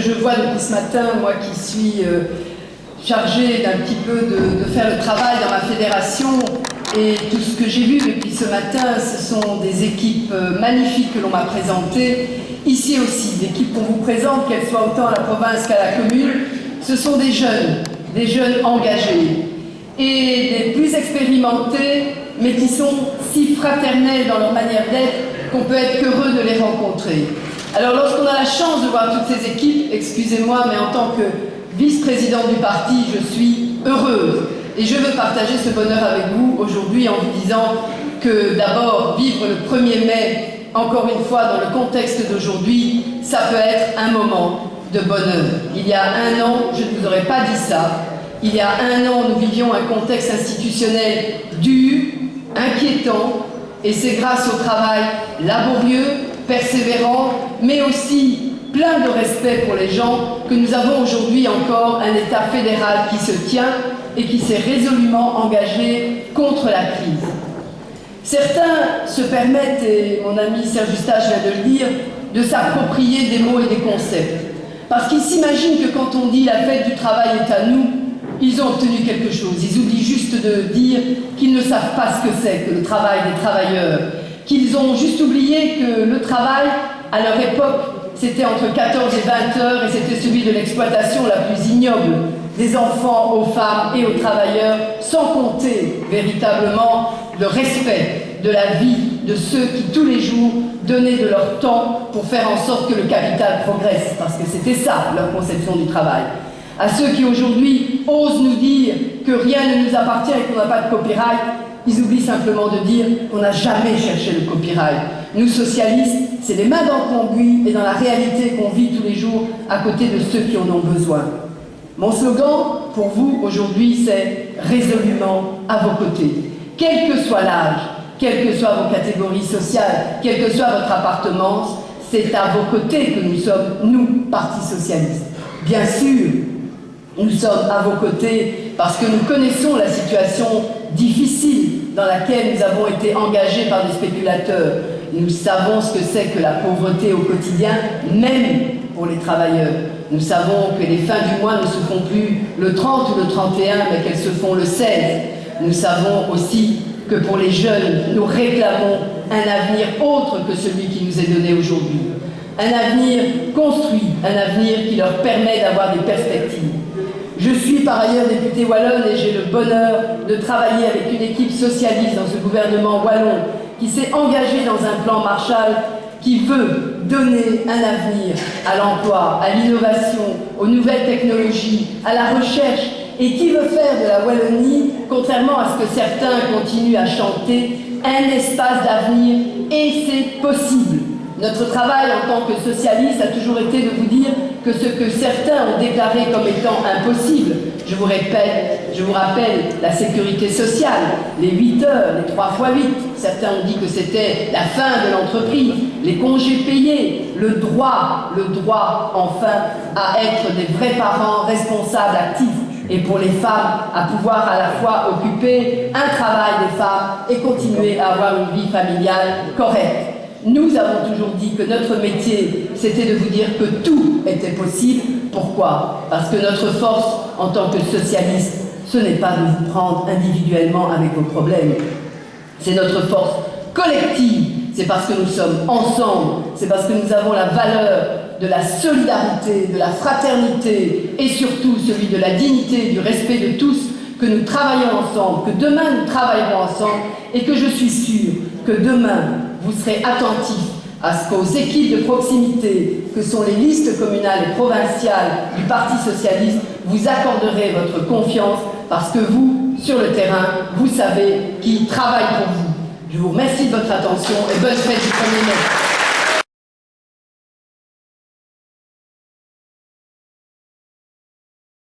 je vois depuis ce matin, moi qui suis chargée d'un petit peu de faire le travail dans ma fédération, et tout ce que j'ai vu depuis ce matin, ce sont des équipes magnifiques que l'on m'a présentées. Ici aussi, l'équipe qu'on vous présente, qu'elle soit autant à la province qu'à la commune, ce sont des jeunes engagés et des plus expérimentés, mais qui sont si fraternels dans leur manière d'être qu'on peut être heureux de les rencontrer. Alors lorsqu'on a la chance de voir toutes ces équipes, excusez-moi, mais en tant que vice-présidente du parti, je suis heureuse. Et je veux partager ce bonheur avec vous aujourd'hui en vous disant que d'abord, vivre le 1er mai, encore une fois dans le contexte d'aujourd'hui, ça peut être un moment de bonheur. Il y a un an, je ne vous aurais pas dit ça. Il y a un an, nous vivions un contexte institutionnel dur, inquiétant, et c'est grâce au travail laborieux, persévérant, mais aussi plein de respect pour les gens que nous avons aujourd'hui encore un État fédéral qui se tient et qui s'est résolument engagé contre la crise. Certains se permettent, et mon ami Serge Eustache vient de le dire, de s'approprier des mots et des concepts. Parce qu'ils s'imaginent que quand on dit la fête du travail est à nous, ils ont obtenu quelque chose. Ils oublient juste de dire qu'ils ne savent pas ce que c'est que le travail des travailleurs. Qu'ils ont juste oublié que le travail, à leur époque, c'était entre 14 et 20 heures et c'était celui de l'exploitation la plus ignoble des enfants aux femmes et aux travailleurs, sans compter véritablement le respect de la vie de ceux qui tous les jours donnaient de leur temps pour faire en sorte que le capital progresse, parce que c'était ça leur conception du travail. À ceux qui aujourd'hui osent nous dire que rien ne nous appartient et qu'on n'a pas de copyright, ils oublient simplement de dire qu'on n'a jamais cherché le copyright. Nous, socialistes, c'est les mains dans le cambouis et dans la réalité qu'on vit tous les jours à côté de ceux qui en ont besoin. Mon slogan pour vous aujourd'hui, c'est « Résolument à vos côtés ». Quel que soit l'âge, quelles que soient vos catégories sociales, quelle que soit votre appartenance, c'est à vos côtés que nous sommes, nous, Parti socialiste. Bien sûr, nous sommes à vos côtés parce que nous connaissons la situation difficile dans laquelle nous avons été engagés par des spéculateurs. Nous savons ce que c'est que la pauvreté au quotidien, même pour les travailleurs. Nous savons que les fins du mois ne se font plus le 30 ou le 31, mais qu'elles se font le 16. Nous savons aussi que pour les jeunes, nous réclamons un avenir autre que celui qui nous est donné aujourd'hui. Un avenir construit, un avenir qui leur permet d'avoir des perspectives. Je suis par ailleurs députée wallonne et j'ai le bonheur de travailler avec une équipe socialiste dans ce gouvernement wallon qui s'est engagée dans un plan Marshall qui veut donner un avenir à l'emploi, à l'innovation, aux nouvelles technologies, à la recherche et qui veut faire de la Wallonie, contrairement à ce que certains continuent à chanter, un espace d'avenir et c'est possible. Notre travail en tant que socialiste a toujours été de vous dire que ce que certains ont déclaré comme étant impossible, je vous répète, je vous rappelle la sécurité sociale, les 8 heures, les 3 x 8, certains ont dit que c'était la fin de l'entreprise, les congés payés, le droit enfin à être des vrais parents responsables, actifs, et pour les femmes à pouvoir à la fois occuper un travail des femmes et continuer à avoir une vie familiale correcte. Nous avons toujours dit que notre métier, c'était de vous dire que tout était possible. Pourquoi? Parce que notre force, en tant que socialiste, ce n'est pas de vous prendre individuellement avec vos problèmes. C'est notre force collective. C'est parce que nous sommes ensemble. C'est parce que nous avons la valeur de la solidarité, de la fraternité et surtout celui de la dignité, du respect de tous, que nous travaillons ensemble, que demain nous travaillerons ensemble et que je suis sûre que demain, vous serez attentifs à ce qu'aux équipes de proximité, que sont les listes communales et provinciales du Parti socialiste, vous accorderez votre confiance parce que vous, sur le terrain, vous savez qui travaille pour vous. Je vous remercie de votre attention et bonne fête du 1er mai.